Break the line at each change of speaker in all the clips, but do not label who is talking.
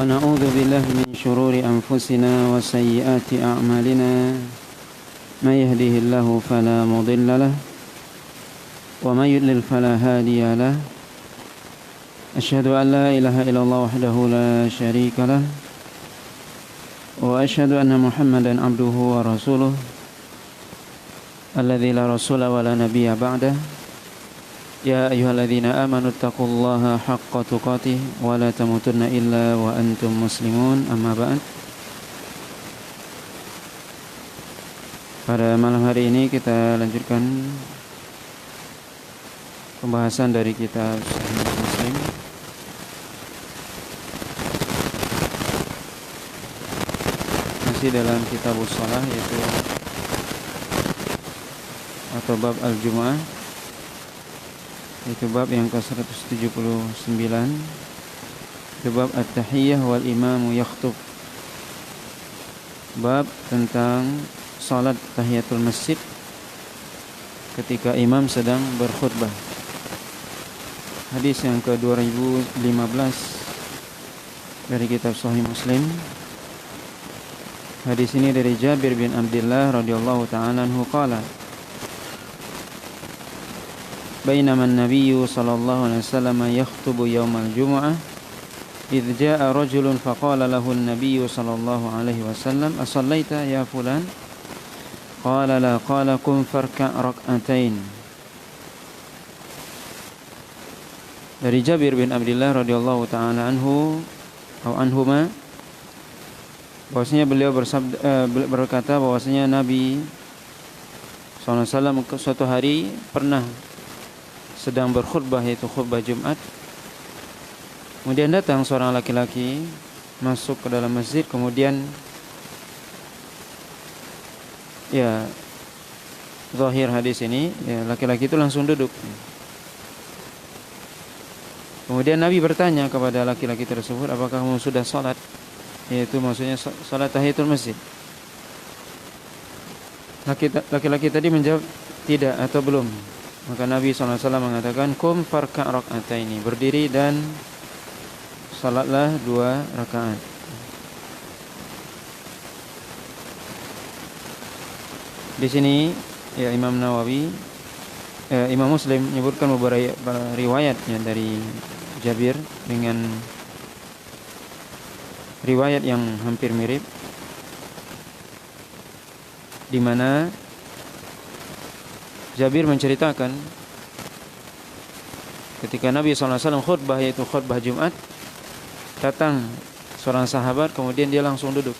ونعوذ بالله من شرور أنفسنا وسيئات أعمالنا من يهده الله فلا مضل له ومن يضلل فلا هادي له أشهد أن لا إله إلا الله وحده لا شريك له وأشهد أن محمدا عبده ورسوله الذي لا رسول ولا نبي بعده يا أيها الذين آمنوا اتقوا الله حق تقاته ولا تموتن إلا وأنتم مسلمون أما بعد. Pada malam hari ini kita lanjutkan pembahasan dari kitab Sahih Muslim. Masih dalam kitab Shalah, yaitu atau bab Al-Jumu'ah, itu bab yang ke-179, itu bab At-Tahiyyah wal Imamu Yakhtub, bab tentang salat tahiyatul masjid ketika imam sedang berkhutbah. Hadis yang ke-2015 dari kitab Sahih Muslim. Hadis ini dari Jabir bin Abdullah radhiyallahu ta'ala anhu qala بينما النبي صلى الله عليه وسلم يخطب يوم الجمعة إذ جاء رجل فقال له النبي صلى الله عليه وسلم أصليت يا فلان قال لا قال قم فاركع ركعتين. Dari Jabir bin Abdullah radhiyallahu ta'ala anhu atau anhuma, bahwasanya beliau berkata bahwasanya Nabi SAW suatu hari pernah sedang berkhutbah, yaitu khutbah Jumat. Kemudian datang seorang laki-laki masuk ke dalam masjid. Kemudian zahir hadis ini, laki-laki itu langsung duduk. Kemudian Nabi bertanya kepada laki-laki tersebut, apakah kamu sudah salat? Yaitu maksudnya salat tahiyatul masjid. Laki-laki tadi menjawab tidak atau belum. Maka Nabi SAW mengatakan, kum farka' rak'ataini, berdiri dan salatlah 2 rakaat. Di sini Imam Nawawi, Imam Muslim menyebutkan beberapa riwayatnya dari Jabir dengan riwayat yang hampir mirip, di mana Jabir menceritakan ketika Nabi SAW khutbah, yaitu khutbah Jumat, datang seorang sahabat, kemudian dia langsung duduk.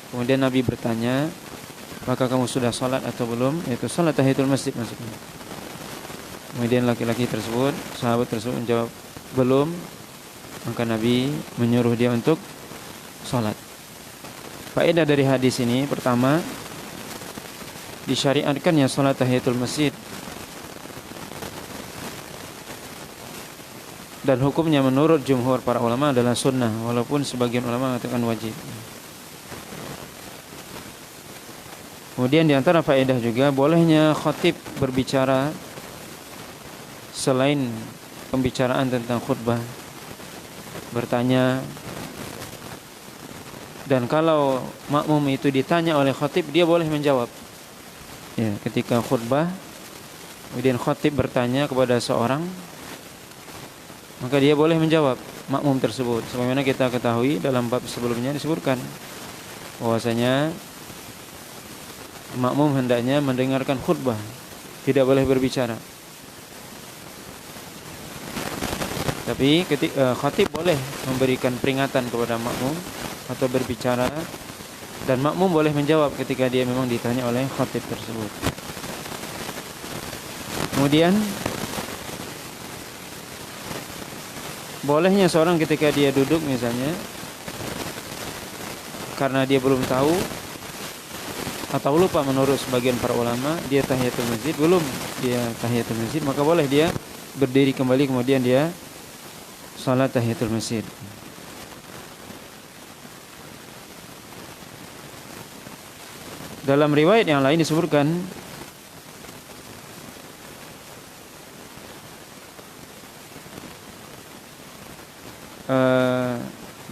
Kemudian Nabi bertanya, apakah kamu sudah salat atau belum? Yaitu salat tahiyatul masjid maksudnya. Kemudian laki-laki tersebut, sahabat tersebut menjawab belum. Maka Nabi menyuruh dia untuk salat. Faedah dari hadis ini, pertama, disyariatkannya salat tahiyatul masjid, dan hukumnya menurut jumhur para ulama adalah sunnah, walaupun sebagian ulama mengatakan wajib. Kemudian di antara faedah juga bolehnya khatib berbicara selain pembicaraan tentang khutbah, bertanya. Dan kalau makmum itu ditanya oleh khatib, dia boleh menjawab. Ketika khutbah, kemudian khatib bertanya kepada seorang, maka dia boleh menjawab makmum tersebut. Sebagaimana kita ketahui dalam bab sebelumnya disebutkan bahwasanya makmum hendaknya mendengarkan khutbah, tidak boleh berbicara. Tapi khatib boleh memberikan peringatan kepada makmum atau berbicara, dan makmum boleh menjawab ketika dia memang ditanya oleh khatib tersebut. Kemudian bolehnya seorang ketika dia duduk misalnya, karena dia belum tahu atau lupa, menurut sebagian para ulama, dia tahiyatul masjid, maka boleh dia berdiri kembali, kemudian dia salat tahiyatul masjid. Dalam riwayat yang lain disebutkan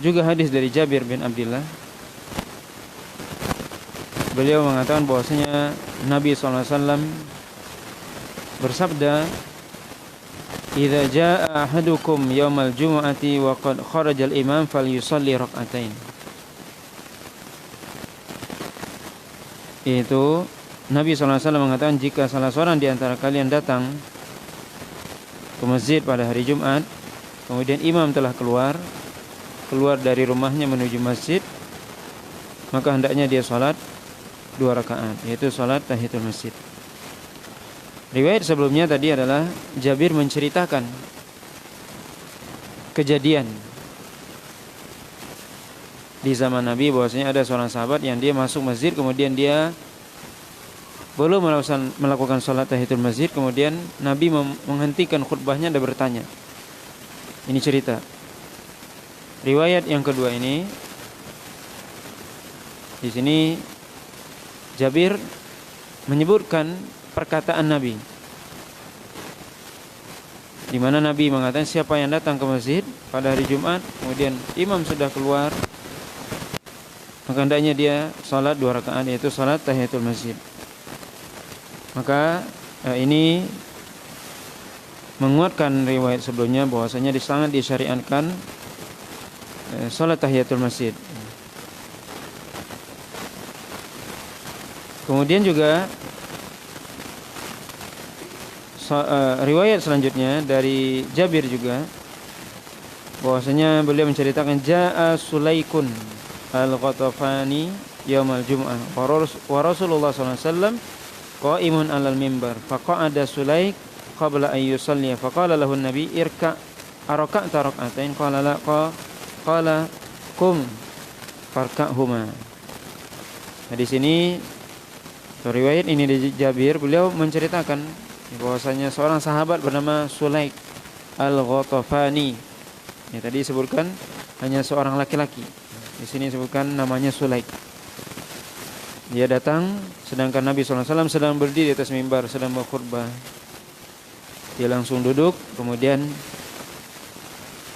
juga hadis dari Jabir bin Abdullah. Beliau mengatakan bahwasanya Nabi SAW bersabda, "Idza jaa ahadukum yaumal jumu'ati wa qad kharaja al-imam falyusalli rak'atain." Itu Nabi SAW mengatakan, jika salah seorang di antara kalian datang ke masjid pada hari Jumat, kemudian imam telah keluar dari rumahnya menuju masjid, maka hendaknya dia salat 2 rakaat, yaitu salat tahiyatul masjid. Riwayat sebelumnya tadi adalah Jabir menceritakan kejadian di zaman Nabi, bahwasanya ada seorang sahabat yang dia masuk masjid, kemudian dia belum melakukan salat tahiyatul masjid, kemudian Nabi menghentikan khutbahnya dan bertanya. Ini cerita. Riwayat yang kedua ini, di sini Jabir menyebutkan perkataan Nabi, di mana Nabi mengatakan, siapa yang datang ke masjid pada hari Jumat, kemudian imam sudah keluar, maka hendaknya dia salat 2 rakaat, yaitu salat tahiyatul masjid. Maka ini menguatkan riwayat sebelumnya bahwasanya sangat disyariatkan salat tahiyatul masjid. Kemudian juga riwayat selanjutnya dari Jabir juga, bahwasanya beliau menceritakan, jaa Sulaikun al-Ghatafani yaumal jum'ah wa Rasulullah sallallahu alaihi wasallam qa'imun 'alal mimbar faqa'ada Sulaik qabla an yusalli faqala lahu an-nabi irka' araka'ta rak'atain qala la qala kum farka'huma. Nah, di sini riwayat ini dari Jabir, beliau menceritakan bahwasanya seorang sahabat bernama Sulaik al-Ghatafani. Ya, tadi disebutkan hanya seorang laki-laki. Di sini disebutkan namanya Sulaik. Dia datang sedangkan Nabi SAW sedang berdiri di atas mimbar, sedang berkhutbah. Dia langsung duduk, kemudian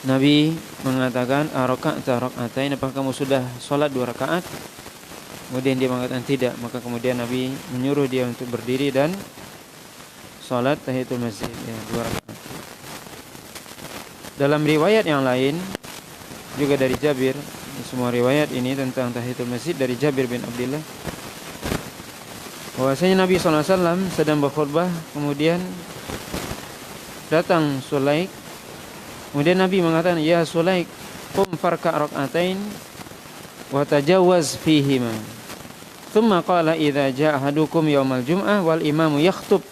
Nabi mengatakan, "Araka'ta rak'atain, apakah kamu sudah salat 2 rakaat?" Kemudian dia mengatakan tidak, maka kemudian Nabi menyuruh dia untuk berdiri dan salat tahiyatul masjid, ya, 2 rakaat. Dalam riwayat yang lain juga dari Jabir, semua riwayat ini tentang tahiyatul masjid dari Jabir bin Abdullah, bahwasanya Nabi SAW sedang berkhutbah, kemudian datang Sulaik, kemudian Nabi mengatakan, "Ya Sulaik, qum farka' rak'atain wa tajawwaz fihima." Tsumma qala, "Idza jaa ahadukum yaumal jum'ah wal imamu yakhthub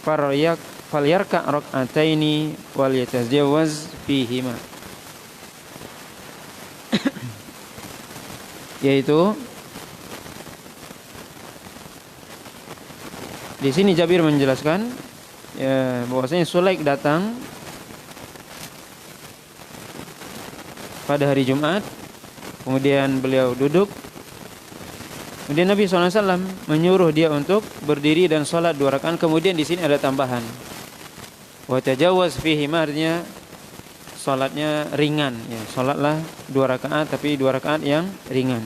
falyarka' rak'ataini wal yatajawwaz fihima." Yaitu di sini Jabir menjelaskan ya, bahwasanya Sulaik datang pada hari Jumat, kemudian beliau duduk, kemudian Nabi SAW menyuruh dia untuk berdiri dan sholat 2 rakaat. Kemudian di sini ada tambahan, wa tajawwaz fihi, artinya sholatnya ringan, ya, sholatlah 2 rakaat tapi 2 rakaat yang ringan.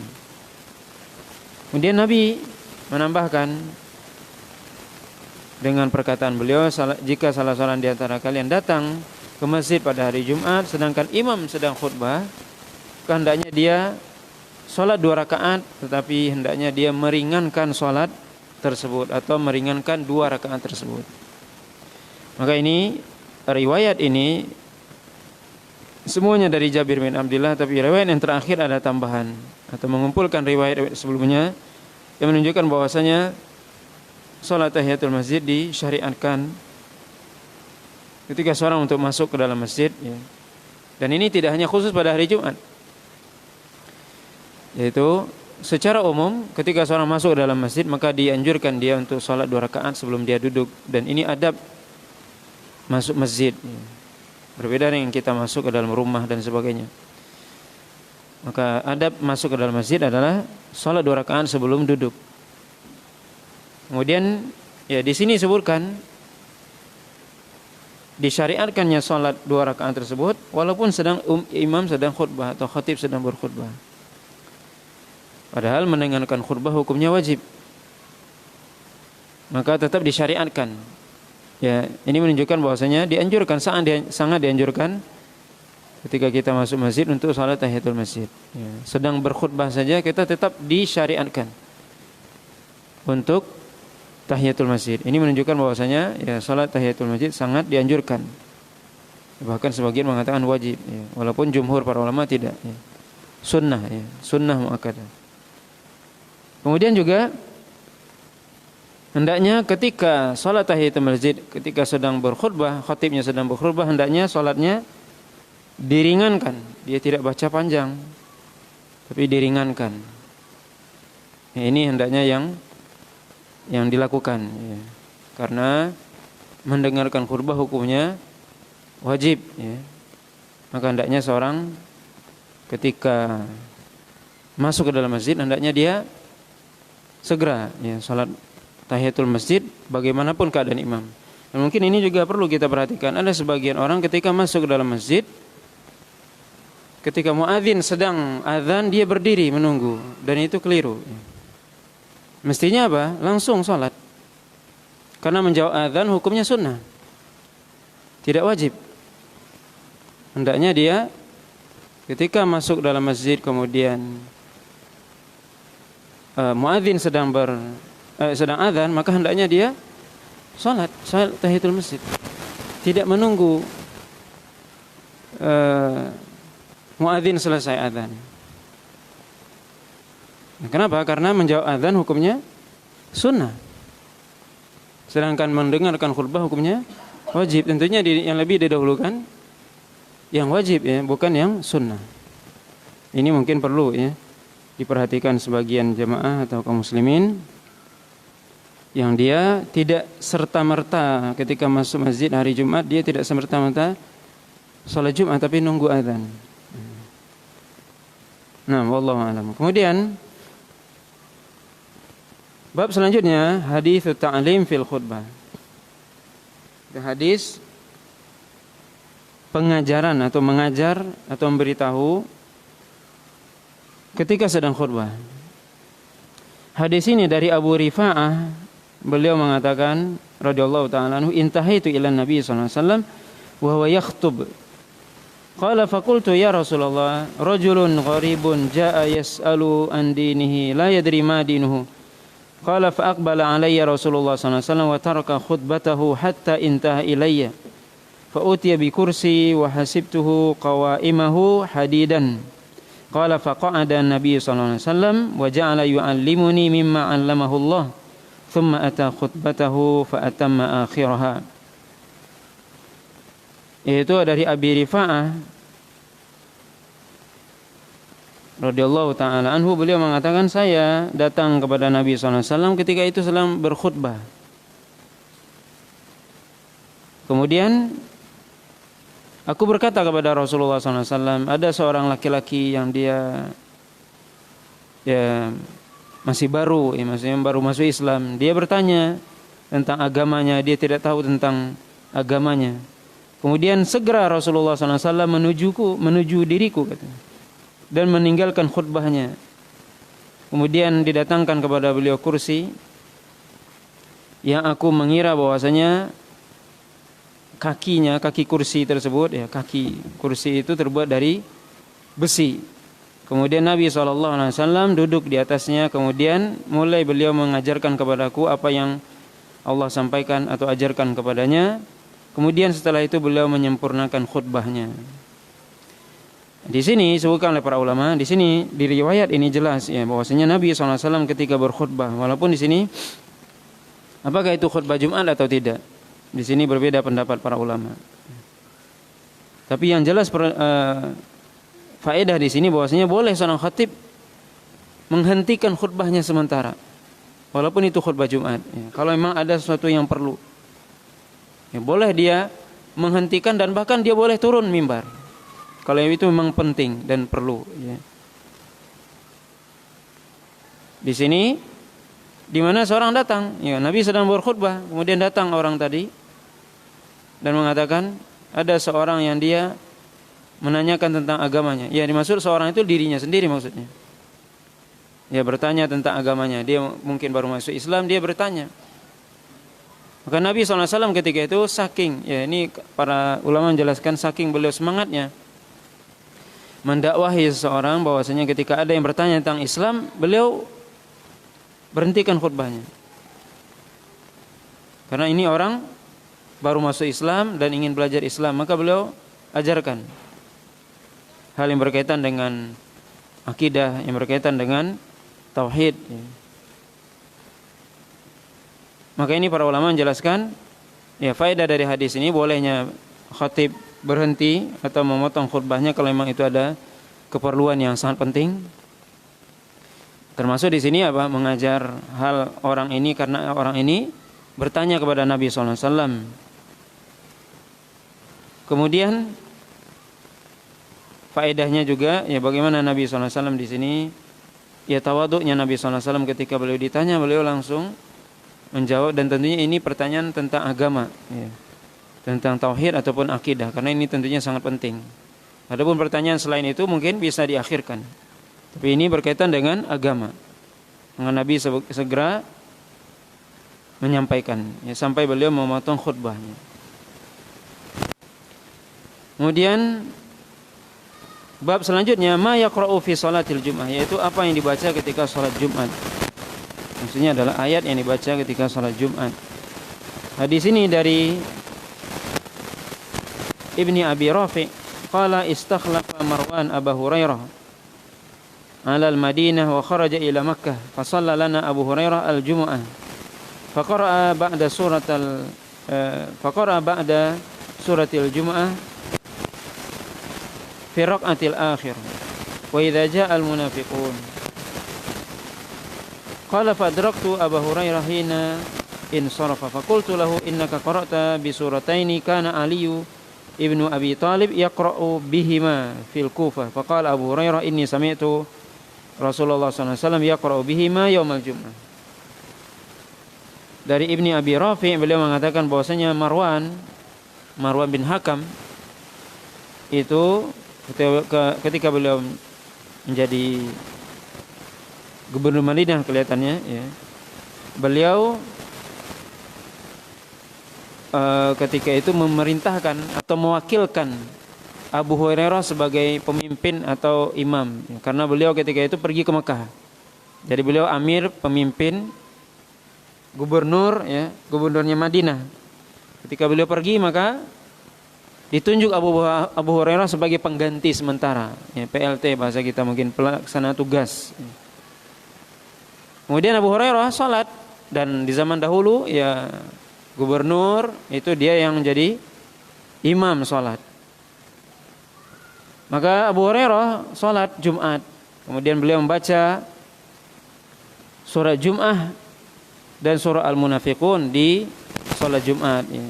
Kemudian Nabi menambahkan dengan perkataan beliau, jika salah seorang di antara kalian datang ke masjid pada hari Jumat sedangkan imam sedang khutbah, hendaknya dia sholat 2 rakaat, tetapi hendaknya dia meringankan sholat tersebut atau meringankan 2 rakaat tersebut. Maka ini riwayat ini semuanya dari Jabir bin Abdullah, tapi riwayat yang terakhir ada tambahan atau mengumpulkan riwayat sebelumnya yang menunjukkan bahwasanya salat tahiyatul masjid disyariatkan ketika seorang untuk masuk ke dalam masjid, ya. Dan ini tidak hanya khusus pada hari Jumat, yaitu secara umum ketika seorang masuk ke dalam masjid maka dianjurkan dia untuk salat 2 rakaat sebelum dia duduk. Dan ini adab masuk masjid, ya. Berbeda dengan kita masuk ke dalam rumah dan sebagainya. Maka adab masuk ke dalam masjid adalah salat 2 rakaat sebelum duduk. Kemudian ya di sini disebutkan disyariatkannya salat 2 rakaat tersebut walaupun imam sedang khutbah atau khatib sedang berkhutbah. Padahal mendengarkan khutbah hukumnya wajib. Maka tetap disyariatkan. Ya, ini menunjukkan bahwasanya dianjurkan, sangat dianjurkan ketika kita masuk masjid untuk salat tahiyatul masjid. Ya, sedang berkhutbah saja kita tetap disyariatkan untuk tahiyatul masjid. Ini menunjukkan bahwasanya ya salat tahiyatul masjid sangat dianjurkan. Bahkan sebagian mengatakan wajib, ya, walaupun jumhur para ulama tidak. Ya. Sunnah, ya, sunnah muakkadah. Kemudian juga hendaknya ketika salat tahiyatul masjid, ketika sedang berkhutbah, khatibnya sedang berkhutbah, hendaknya salatnya diringankan. Dia tidak baca panjang, tapi diringankan. Ya, ini hendaknya yang dilakukan, ya. Karena mendengarkan khutbah hukumnya wajib, ya. Maka hendaknya seorang ketika masuk ke dalam masjid hendaknya dia segera, ya, salat tahiyatul masjid bagaimanapun keadaan imam. Dan mungkin ini juga perlu kita perhatikan. Ada sebagian orang ketika masuk ke dalam masjid, ketika muadzin sedang azan dia berdiri menunggu, dan itu keliru. Mestinya apa? Langsung salat. Karena menjawab azan hukumnya sunnah, tidak wajib. Hendaknya dia ketika masuk dalam masjid kemudian muadzin sedang azan, maka hendaknya dia salat tahiyatul masjid, tidak menunggu muadzin selesai azan. Kenapa? Karena menjawab azan hukumnya sunnah, sedangkan mendengarkan khutbah hukumnya wajib. Tentunya yang lebih didahulukan yang wajib, ya, bukan yang sunnah. Ini mungkin perlu, ya, diperhatikan sebagian jamaah atau kaum muslimin yang dia tidak serta-merta ketika masuk masjid hari Jumat, dia tidak serta-merta salat Jumat tapi nunggu azan. Nah, wallahu a'lam. Kemudian bab selanjutnya hadis ta'lim fil khutbah. Hadis pengajaran atau mengajar atau memberitahu ketika sedang khutbah. Hadis ini dari Abu Rifa'ah, beliau mengatakan radhiyallahu ta'ala anhu, intahaitu ila Nabi sallallahu alaihi wasallam wa huwa yakhutub. Qala faqultu ya Rasulullah, rajulun gharibun jaa yas'alu an dinihi la yadri ma dinuhu. Qala fa aqbala alayya Rasulullah sallallahu alaihi wasallam wa taraka khutbatahu hatta intaha ilayya. Fa utiya bi kursi wa hasibtuhu qawaimahu hadidan. Qala faqa'ada an-nabiy sallallahu alaihi wasallam wa ja'ala yu'allimuni mimma 'allamahu Allah. Thumma ata khutbatahu fa atamma akhiraha. Itu dari Abi Rifa'ah radhiyallahu ta'ala anhu, beliau mengatakan saya datang kepada Nabi sallallahu alaihi wasallam ketika itu sedang berkhutbah. Kemudian aku berkata kepada Rasulullah SAW, ada seorang laki-laki yang dia masih baru, maksudnya baru masuk Islam. Dia bertanya tentang agamanya, dia tidak tahu tentang agamanya. Kemudian segera Rasulullah SAW menuju diriku, katanya, dan meninggalkan khutbahnya. Kemudian didatangkan kepada beliau kursi yang aku mengira bahwasanya kaki kursi tersebut, ya, kaki kursi itu terbuat dari besi. Kemudian Nabi SAW duduk di atasnya. Kemudian mulai beliau mengajarkan kepadaku apa yang Allah sampaikan atau ajarkan kepadanya. Kemudian setelah itu beliau menyempurnakan khutbahnya. Di sini disebutkan oleh para ulama, di sini di riwayat ini jelas, ya, bahwasanya Nabi SAW ketika berkhutbah, walaupun di sini apakah itu khutbah Jumat atau tidak, di sini berbeda pendapat para ulama. Tapi yang jelas faedah di sini bahwasanya boleh seorang khatib menghentikan khutbahnya sementara, walaupun itu khutbah Jumat. Ya, kalau memang ada sesuatu yang perlu, ya, boleh dia menghentikan dan bahkan dia boleh turun mimbar kalau itu memang penting dan perlu. Ya. Di sini di mana seorang datang, ya, Nabi sedang berkhutbah, kemudian datang orang tadi, dan mengatakan ada seorang yang dia menanyakan tentang agamanya. Ya, dimaksud seorang itu dirinya sendiri maksudnya. Dia bertanya tentang agamanya. Dia mungkin baru masuk Islam, dia bertanya. Maka Nabi SAW ketika itu saking, ya ini para ulama menjelaskan saking beliau semangatnya mendakwahi seseorang, bahwasanya ketika ada yang bertanya tentang Islam, beliau berhentikan khutbahnya. Karena ini orang baru masuk Islam dan ingin belajar Islam, maka beliau ajarkan hal yang berkaitan dengan akidah, yang berkaitan dengan tauhid. Maka ini para ulama menjelaskan, ya faedah dari hadis ini bolehnya khatib berhenti atau memotong khutbahnya kalau memang itu ada keperluan yang sangat penting. Termasuk di sini apa? Mengajar hal orang ini karena orang ini bertanya kepada Nabi SAW. Kemudian faedahnya juga, ya bagaimana Nabi SAW di sini, ya tawaduknya Nabi SAW ketika beliau ditanya, beliau langsung menjawab, dan tentunya ini pertanyaan tentang agama, ya, tentang tauhid ataupun akidah, karena ini tentunya sangat penting. Adapun pertanyaan selain itu mungkin bisa diakhirkan, tapi ini berkaitan dengan agama. Maka Nabi segera menyampaikan, ya, sampai beliau memotong khutbahnya. Kemudian bab selanjutnya, ma yaqra'u fi sholatil jum'ah, yaitu apa yang dibaca ketika sholat Jumat. Maksudnya adalah ayat yang dibaca ketika sholat Jumat. Hadis ini dari Ibni Abi Rafi, qala istakhlafa Marwan Abu Hurairah ala al-Madinah wa kharaja ila Makkah fa shalla lana Abu Hurairah al-Jumu'ah fa qara'a ba'da suratil Jumu'ah fi raq'atil akhir wa idza jaa'a al-munafiqun qala fa adraktu Abu Hurairah hina insarafa fa qultu lahu innaka qara'ta bi surataini kana Aliyu ibnu Abi Talib yaqra'u bihima fil Kufah fa qala Abu Hurairah inni sami'tu Rasulullah sallallahu alaihi wasallam yaqra'u bihima yaumal jum'ah. Dari Ibni Abi Rafi, beliau mengatakan bahwasanya Marwan bin Hakam itu ketika beliau menjadi gubernur Madinah kelihatannya, ya, beliau ketika itu memerintahkan atau mewakilkan Abu Hurairah sebagai pemimpin atau imam, ya, karena beliau ketika itu pergi ke Mekah. Jadi beliau amir, pemimpin, gubernur, ya, gubernurnya Madinah. Ketika beliau pergi, maka ditunjuk Abu Hurairah sebagai pengganti sementara, ya, PLT bahasa kita mungkin, pelaksana tugas. Kemudian Abu Hurairah salat, dan di zaman dahulu, ya, gubernur itu dia yang menjadi imam salat. Maka Abu Hurairah salat Jumat, kemudian beliau membaca surah Jum'ah dan surah Al-Munafiqun di salat Jumat, ya.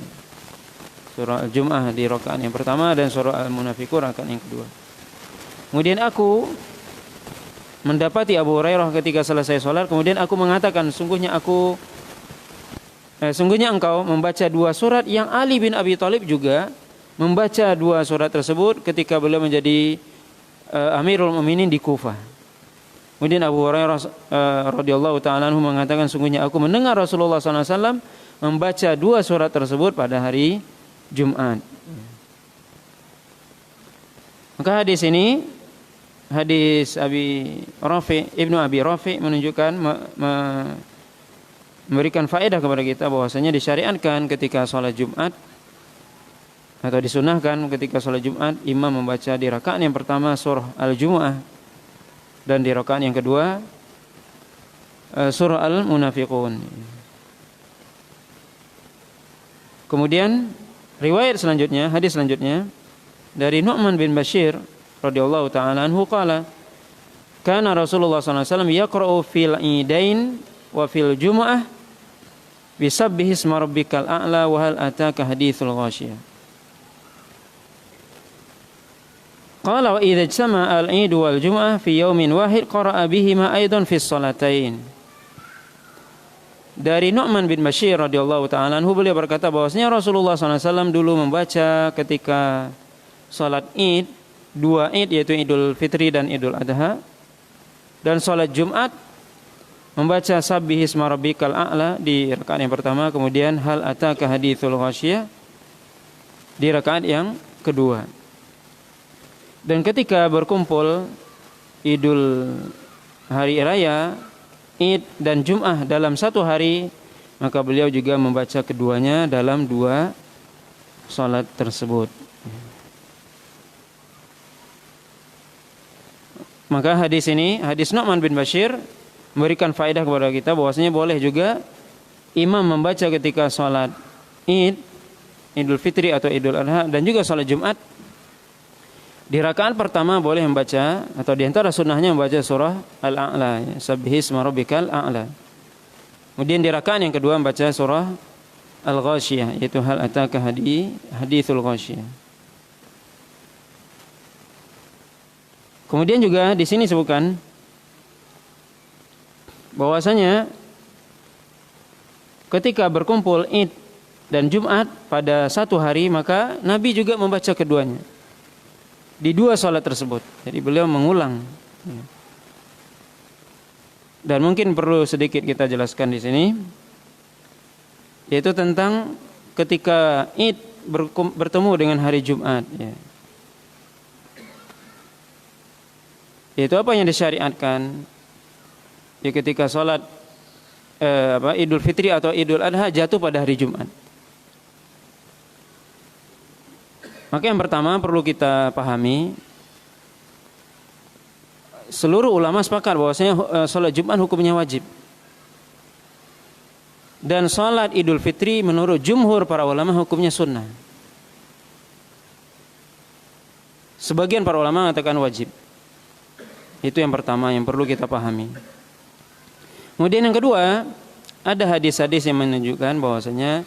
Surah Al-Jum'ah di rakaat yang pertama dan surah Al-Munafiqun rakaat yang kedua. Kemudian aku mendapati Abu Hurairah ketika selesai salat, kemudian aku mengatakan, sungguhnya engkau membaca dua surat yang Ali bin Abi Thalib juga membaca dua surat tersebut ketika beliau menjadi Amirul Mukminin di Kufah. Kemudian Abu Hurairah radhiyallahu ta'ala anhu mengatakan, sungguhnya aku mendengar Rasulullah SAW membaca dua surat tersebut pada hari Jumat. Maka hadis ini, hadis Ibnu Abi Rafi menunjukkan, memberikan faedah kepada kita bahwasanya disyariatkan ketika sholat Jumat, atau disunahkan ketika sholat Jumat, imam membaca di rakaat yang pertama surah Al-Jumu'ah, dan di rakaat yang kedua surah Al-Munafiqun. Kemudian riwayat selanjutnya, hadis selanjutnya dari Nu'man bin Bashir radhiyallahu ta'ala anhu qala kana Rasulullah sallallahu alaihi wasallam yaqra'u fil idain wa fil jumu'ah bisabbihi isma rabbikal a'la wa hal ataka haditsul ghasyiyah. Qala wa idza ijtama'a al-'id wal jumu'ah fi yawmin wahid qara'a bihima aidan fi as-salatain. dari Nu'man bin Bashir radhiyallahu taala anhu, beliau berkata bahwasanya Rasulullah SAW dulu membaca ketika salat Id, dua Id yaitu Idul Fitri dan Idul Adha, dan salat Jumat membaca Sabbihisma rabbikal a'la di rakaat yang pertama, kemudian hal ataka haditsul ghasyiyah di rakaat yang kedua. Dan ketika berkumpul Idul hari raya Id dan Jum'ah dalam satu hari, maka beliau juga membaca keduanya dalam dua salat tersebut. Maka hadis ini, hadis Nu'man bin Bashir, memberikan faedah kepada kita bahwasanya boleh juga imam membaca ketika salat Id, Idul Fitri atau Idul Adha, dan juga salat Jumat. Di rakaat pertama boleh membaca, atau di antara sunnahnya membaca surah Al-A'la, Sabbihisma rabbikal a'la. Kemudian di rakaat yang kedua membaca surah Al-Ghasyiyah, yaitu hal ataka haditsul ghasyiyah. Kemudian juga di sini sebutkan bahwasanya ketika berkumpul Id dan Jumat pada satu hari, maka Nabi juga membaca keduanya di dua salat tersebut. Jadi beliau mengulang. Dan mungkin perlu sedikit kita jelaskan di sini, yaitu tentang ketika Id bertemu dengan hari Jumat, ya. Yaitu apa yang disyariatkan? Ya, ketika salat Idul Fitri atau Idul Adha jatuh pada hari Jumat. Maka yang pertama perlu kita pahami, seluruh ulama sepakat bahwasanya salat Jumat hukumnya wajib. Dan salat Idul Fitri menurut jumhur para ulama hukumnya sunnah. Sebagian para ulama mengatakan wajib. Itu yang pertama yang perlu kita pahami. Kemudian yang kedua, ada hadis-hadis yang menunjukkan bahwasanya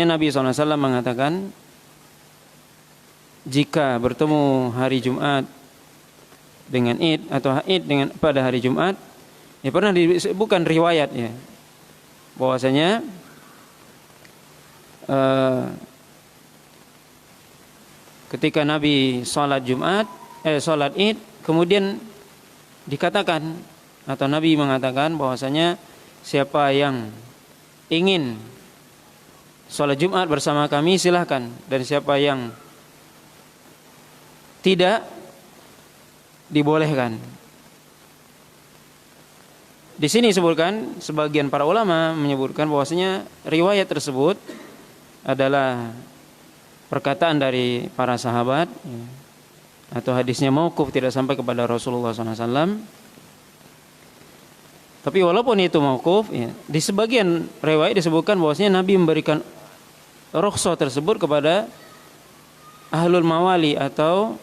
Nabi SAW mengatakan, jika bertemu hari Jumat dengan Id atau Id dengan pada hari Jumat, ya pernah disebutkan riwayat, ya, bahwasanya ketika Nabi salat Id, kemudian dikatakan atau Nabi mengatakan bahwasanya siapa yang ingin salat Jumat bersama kami silahkan, dan siapa yang tidak dibolehkan. Di sini disebutkan, sebagian para ulama menyebutkan bahwasanya riwayat tersebut adalah perkataan dari para sahabat, atau hadisnya mauquf, tidak sampai kepada Rasulullah SAW. Tapi walaupun itu mauquf, ya, di sebagian riwayat disebutkan bahwasanya Nabi memberikan rukhsah tersebut kepada ahlul mawali atau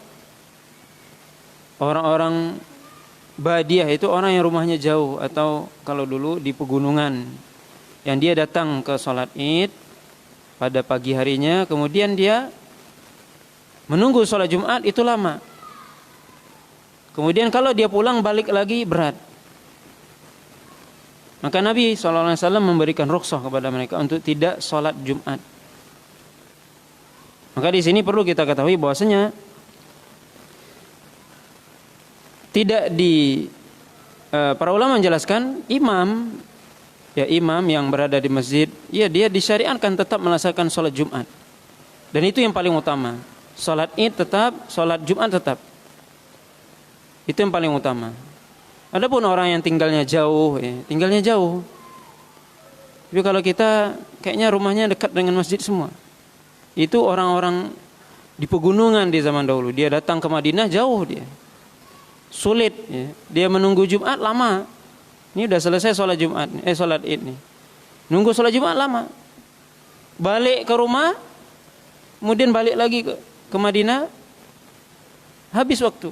orang-orang badiah, itu orang yang rumahnya jauh, atau kalau dulu di pegunungan, yang dia datang ke salat Id pada pagi harinya, kemudian dia menunggu salat Jumat itu lama. Kemudian kalau dia pulang balik lagi berat. Maka Nabi SAW memberikan rukhsah kepada mereka untuk tidak salat Jumat. Maka di sini perlu kita ketahui bahwasanya tidak para ulama menjelaskan imam yang berada di masjid, ya, dia disyariatkan tetap melaksanakan salat Jumat. Dan itu yang paling utama. Salat Id tetap, salat Jumat tetap. Itu yang paling utama. Adapun orang yang tinggalnya jauh, Tapi kalau kita kayaknya rumahnya dekat dengan masjid semua. Itu orang-orang di pegunungan di zaman dahulu. Dia datang ke Madinah jauh dia. Sulit, ya. Dia menunggu Jumat lama. Ini udah selesai sholat Jumat, sholat Id nih. Nunggu sholat Jumat lama. Balik ke rumah, kemudian balik lagi ke Madinah, habis waktu.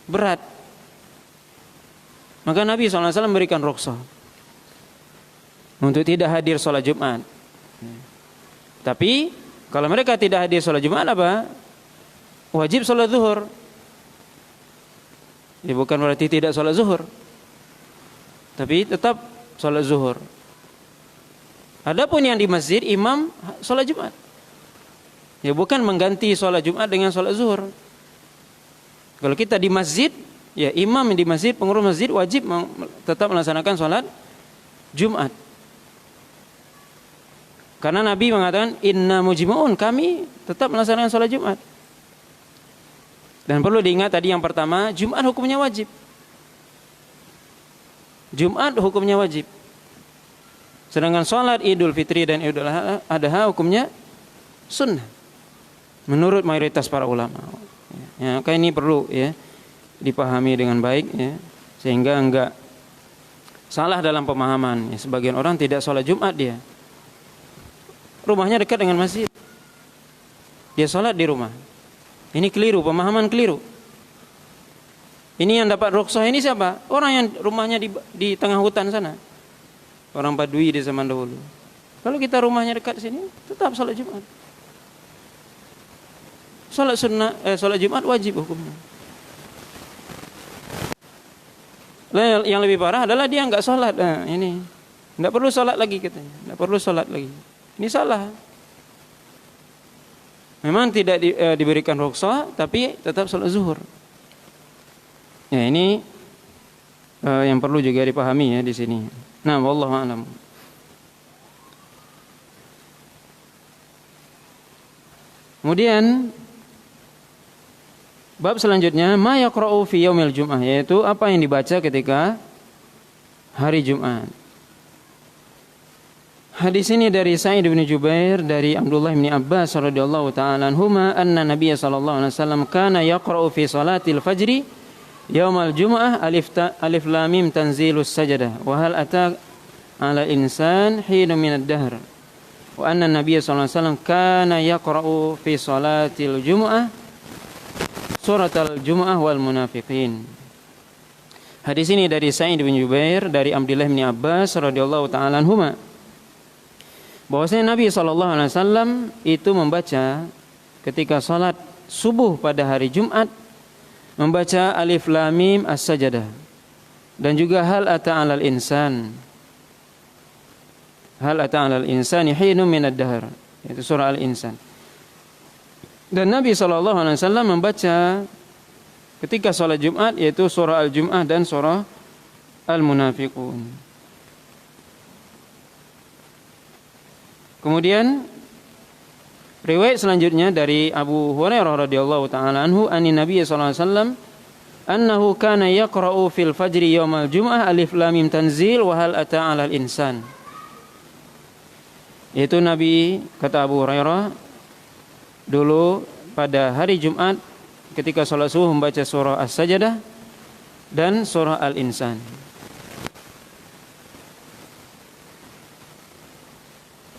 Berat. Maka Nabi SAW memberikan rukhsah untuk tidak hadir sholat Jumat. Tapi kalau mereka tidak hadir sholat Jumat, apa? Wajib sholat zuhur. Ya, bukan berarti tidak sholat zuhur. tapi tetap sholat zuhur. Adapun yang di masjid, imam sholat Jumat. Ya bukan mengganti sholat Jumat dengan sholat zuhur. Kalau kita di masjid, ya imam di masjid, pengurus masjid wajib tetap melaksanakan sholat Jumat. Karena Nabi mengatakan inna mujmi'un, kami tetap melaksanakan sholat Jumat. Dan perlu diingat tadi yang pertama, Jumat hukumnya wajib. Jumat hukumnya wajib. Sedangkan sholat Idul Fitri dan Idul Adha hukumnya sunnah. Menurut mayoritas para ulama. Ya, maka ini perlu ya dipahami dengan baik ya, sehingga enggak salah dalam pemahaman. Ya, sebagian orang tidak sholat Jumat dia. Rumahnya dekat dengan masjid. Dia sholat di rumah. Ini keliru, pemahaman keliru. Ini yang dapat rukhsah ini siapa? Orang yang rumahnya di tengah hutan sana. Orang Badui di zaman dahulu. Kalau kita rumahnya dekat sini, tetap sholat Jumat. Sholat Jumat wajib hukumnya. Yang lebih parah adalah dia enggak sholat. Nah, ini enggak perlu sholat lagi katanya. Enggak perlu sholat lagi. Ini salah. Memang tidak diberikan rukhsah, tapi tetap sholat zuhur. Ya ini yang perlu juga dipahami ya di sini. Nah, wallahu a'lam. Kemudian bab selanjutnya ma yaqra'u fi yaumil jum'ah, yaitu apa yang dibaca ketika hari Jumat. Hadis ini dari Sa'id bin Jubair dari Abdullah bin Abbas radhiyallahu taala anhuma anna Nabiy sallallahu alaihi wasallam kana yaqra'u fi salatil fajri yaumal jumu'ah alif lam mim tanzilus sajdah wa hal ata 'ala insan hina min ad-dahr wa anna Nabiy sallallahu alaihi wasallam kana yaqra'u fi salatil jumu'ah suratal jumu'ah wal munafiqin. Hadis ini dari Sa'id bin Jubair dari Abdullah bin Abbas radhiyallahu taala anhuma, bahwasanya Nabi SAW itu membaca ketika salat subuh pada hari Jumat, membaca alif lam mim as-sajdah dan juga hal ata 'alal insan. Hal ata 'alal insani hinum minad dahr, yaitu surah Al-Insan. Dan Nabi SAW membaca ketika salat Jumat yaitu surah Al-Jum'ah dan surah Al-Munafiqun. Kemudian riwayat selanjutnya dari Abu Hurairah radhiyallahu taala anhu anin Nabi sallallahu alaihi wasallam annahu kana yaqra'u fil fajri yaumal jum'ah alif lam mim tanzil wa hal ata 'alal insan. Yaitu Nabi, kata Abu Hurairah, dulu pada hari Jumat ketika salat subuh membaca surah As-Sajdah dan surah Al-Insan.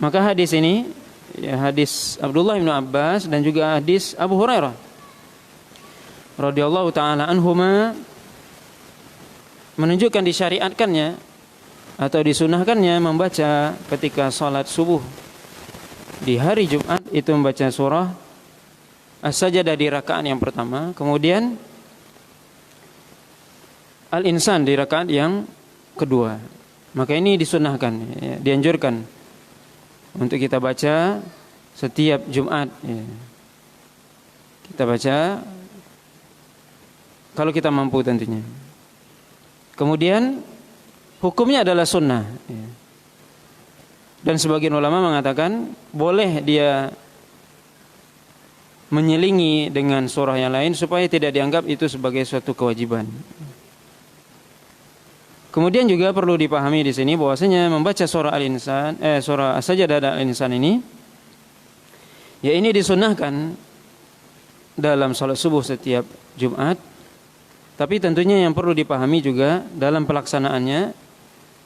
Maka hadis ini ya, hadis Abdullah bin Abbas dan juga hadis Abu Hurairah radhiyallahu taala anhuma menunjukkan disyariatkannya atau disunahkannya membaca ketika salat subuh di hari Jumat itu membaca surah As-Sajdah di rakaat yang pertama, kemudian Al-Insan di rakaat yang kedua. Maka ini disunahkan ya, dianjurkan untuk kita baca setiap Jumat ya. Kita baca kalau kita mampu tentunya. Kemudian hukumnya adalah sunnah ya. Dan sebagian ulama mengatakan boleh dia menyelingi dengan surah yang lain supaya tidak dianggap itu sebagai suatu kewajiban. Kemudian juga perlu dipahami di sini bahwasanya membaca surah Al-Insan, surah As-Sajdah dan Al-Insan ini, ya ini disunahkan dalam salat subuh setiap Jumat. Tapi tentunya yang perlu dipahami juga dalam pelaksanaannya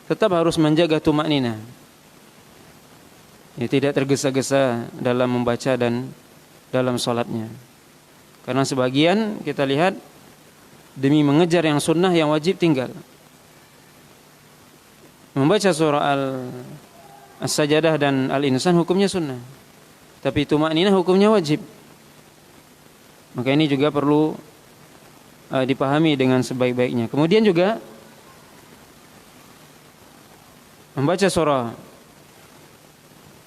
tetap harus menjaga tumakninah. Ya, tidak tergesa-gesa dalam membaca dan dalam salatnya. Karena sebagian kita lihat demi mengejar yang sunnah yang wajib tinggal. Membaca surah As-Sajdah dan Al-Insan hukumnya sunnah, tapi tumakninah hukumnya wajib. Maka ini juga perlu dipahami dengan sebaik-baiknya. Kemudian juga membaca surah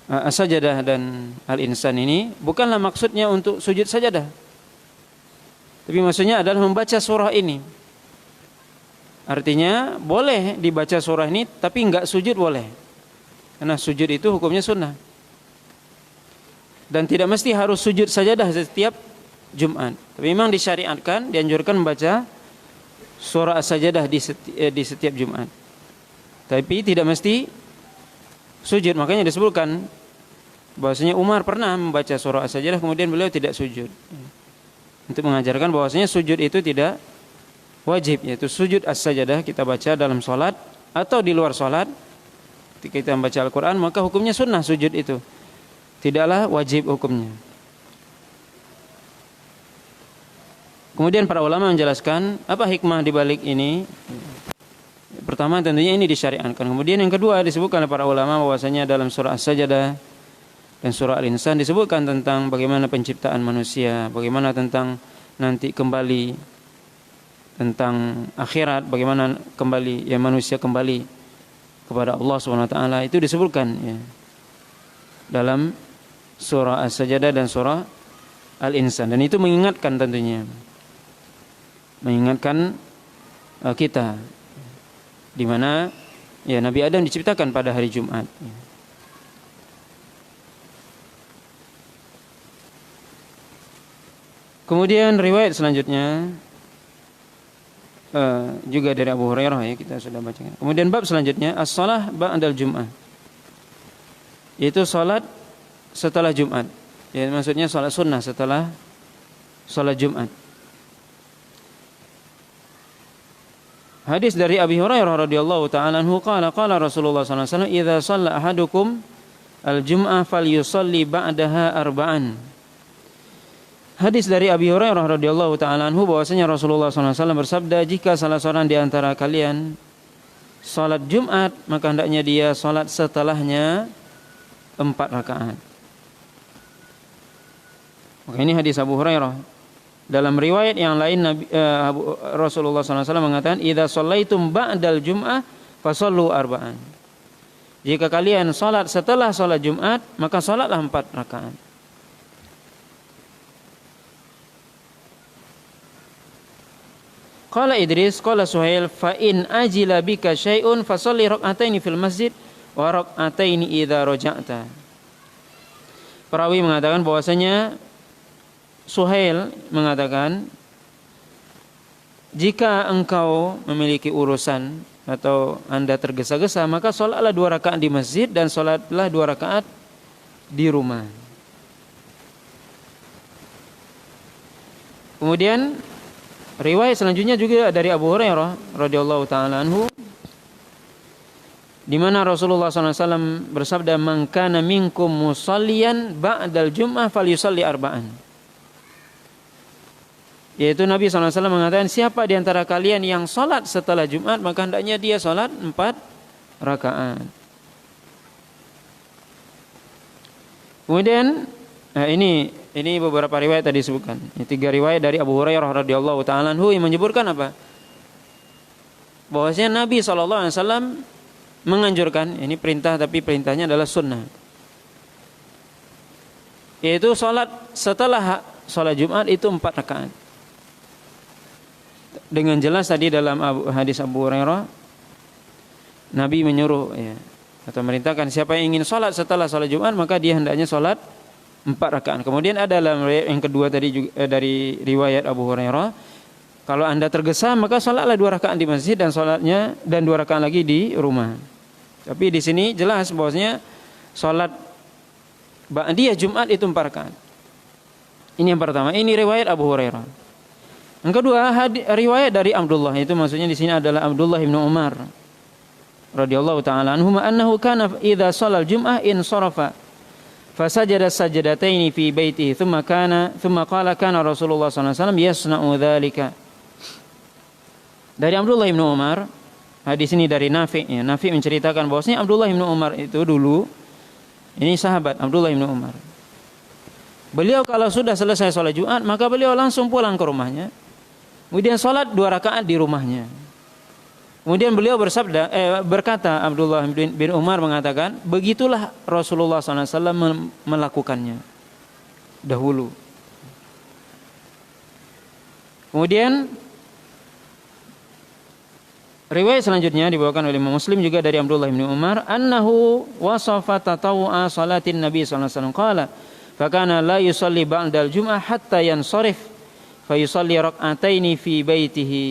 As-Sajdah dan Al-Insan ini bukanlah maksudnya untuk sujud sajadah, tapi maksudnya adalah membaca surah ini. Artinya boleh dibaca surah ini tapi enggak sujud boleh, karena sujud itu hukumnya sunnah. Dan tidak mesti harus sujud sajadah setiap Jumat, tapi memang disyariatkan, dianjurkan membaca surah As-Sajdah di setiap Jumat, tapi tidak mesti sujud. Makanya disebutkan bahwasanya Umar pernah membaca surah As-Sajdah kemudian beliau tidak sujud, untuk mengajarkan bahwasanya sujud itu tidak wajib, yaitu sujud As-Sajdah kita baca dalam sholat atau di luar sholat. Ketika kita membaca Al-Quran maka hukumnya sunnah sujud itu, tidaklah wajib hukumnya. Kemudian para ulama menjelaskan apa hikmah di balik ini. Pertama tentunya ini disyariatkan. Kemudian yang kedua disebutkan oleh para ulama bahwasanya dalam surah As-Sajdah dan surah Al-Insan disebutkan tentang bagaimana penciptaan manusia, bagaimana tentang nanti kembali, tentang akhirat, bagaimana kembali ya manusia kembali kepada Allah Subhanahu wa taala. Itu disebutkan ya dalam surah As-Sajdah dan surah Al-Insan, dan itu mengingatkan tentunya, mengingatkan kita di mana ya Nabi Adam diciptakan pada hari Jumat. Kemudian riwayat selanjutnya juga dari Abu Hurairah ya, kita sudah bacakan. Kemudian bab selanjutnya as-shalah ba'dal Jum'ah, yaitu salat setelah Jumat. Ya, maksudnya salat sunnah setelah salat Jumat. Hadis dari Abi Hurairah radhiyallahu taala anhu qala qala Rasulullah sallallahu alaihi wasallam idza shalla ahadukum al-jum'ah falyusalli ba'daha arba'an. Hadis dari Abi Hurairah radhiyallahu taala anhu bahwasanya Rasulullah sallallahu alaihi wasallam bersabda, jika salah seorang di antara kalian salat Jumat maka hendaknya dia salat setelahnya 4 rakaat. Maka ini hadis Abu Hurairah. Dalam riwayat yang lain Rasulullah SAW mengatakan idza shallaitum ba'dal jum'ah fasallu arba'an. Jika kalian salat setelah salat Jumat maka salatlah 4 rakaat. Qala Idris qala Suhail fa in ajila bika syai'un fasalli rak'ataini fil masjid wa rak'ataini idza raja'ta. Perawi mengatakan bahwasanya Suhail mengatakan, jika engkau memiliki urusan atau anda tergesa-gesa maka salatlah 2 rakaat di masjid dan salatlah 2 rakaat di rumah. Kemudian riwayat selanjutnya juga dari Abu Hurairah radhiyallahu taala anhu, di mana Rasulullah SAW bersabda, man kana minkum musalliyan ba'dal jum'ah falyusalli arba'an. Yaitu Nabi SAW mengatakan, siapa di antara kalian yang salat setelah Jumat maka hendaknya dia salat 4 rakaat. Kemudian ini beberapa riwayat tadi disebutkan. Ini 3 riwayat dari Abu Hurairah radhiyallahu taala anhu yang menyebutkan apa? Bahwasanya Nabi SAW menganjurkan, ini perintah tapi perintahnya adalah sunnah, yaitu salat setelah salat Jumat itu 4 rakaat. Dengan jelas tadi dalam hadis Abu Hurairah Nabi menyuruh ya, atau merintahkan siapa yang ingin salat setelah salat Jumat maka dia hendaknya salat 4 rakaat. Kemudian ada dalam riwayat yang kedua tadi juga, dari riwayat Abu Hurairah, kalau anda tergesa maka salatlah 2 rakaat di masjid dan salatnya dan 2 rakaat lagi di rumah. Tapi di sini jelas bahwasanya salat ba'diyah Jumat itu 4 rakaat. Ini yang pertama, ini riwayat Abu Hurairah. Yang kedua, riwayat dari Abdullah, itu maksudnya di sini adalah Abdullah bin Umar radhiyallahu taala anhu, annahu kana idza shalal jum'ah in sarafa fasajada sajdataini fi baitihi thumma qala kana Rasulullah sallallahu alaihi wasallam yasna'u dzalika. Dari Abdullah bin Umar, hadis ini dari Nafi', ya, Nafi' menceritakan bahwasanya Abdullah bin Umar itu dulu, ini sahabat Abdullah bin Umar, beliau kalau sudah selesai sholat Jumat maka beliau langsung pulang ke rumahnya, kemudian sholat 2 rakaat di rumahnya. Kemudian beliau berkata, Abdullah bin Umar mengatakan, begitulah Rasulullah SAW melakukannya dahulu. Kemudian riwayat selanjutnya dibawakan oleh Imam Muslim juga dari Abdullah bin Umar, annahu wasafa tatawu'a salatin Nabi sallallahu alaihi wasallam qala, fa kana la yusalli ba'dal jum'ah hatta yansarif fa yusalli rak'ataini fi baitihi.